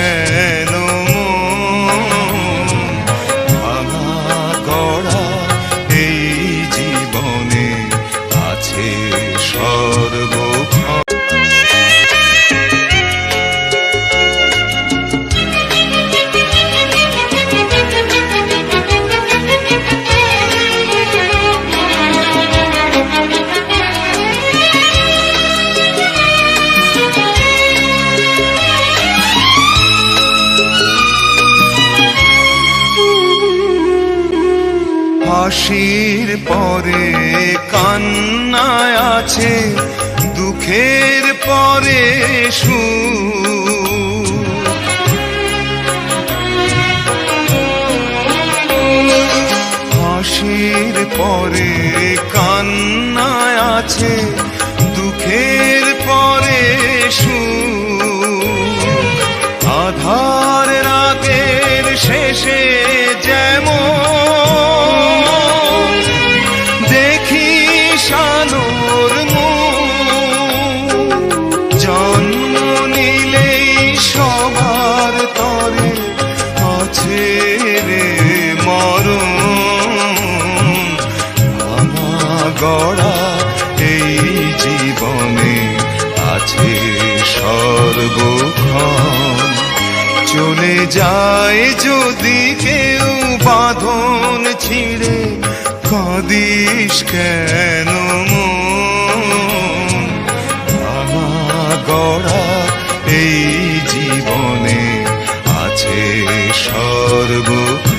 কেন ভাঙা গড়া এই জীবনে আছে সর্বক্ষণ। হাসির পরে কান্নায় আছে, দুঃখের পরে সুখ। হাসির পরে কান্নায় আছে, দুঃখের পরে সুখ। আধার রাতের শেষে যেমন আলোর মুখ, জন্ম নিলেই সবার তরে আছে রে মরণ। ভাঙা গড়া এই জীবনে আছে সর্বক্ষণ। চলে যায় যদি কেউ বাঁধন ছিঁড়ে, কাঁদিস কেন ভাঙা গড়া এই জীবনে আছে সর্বক্ষণ।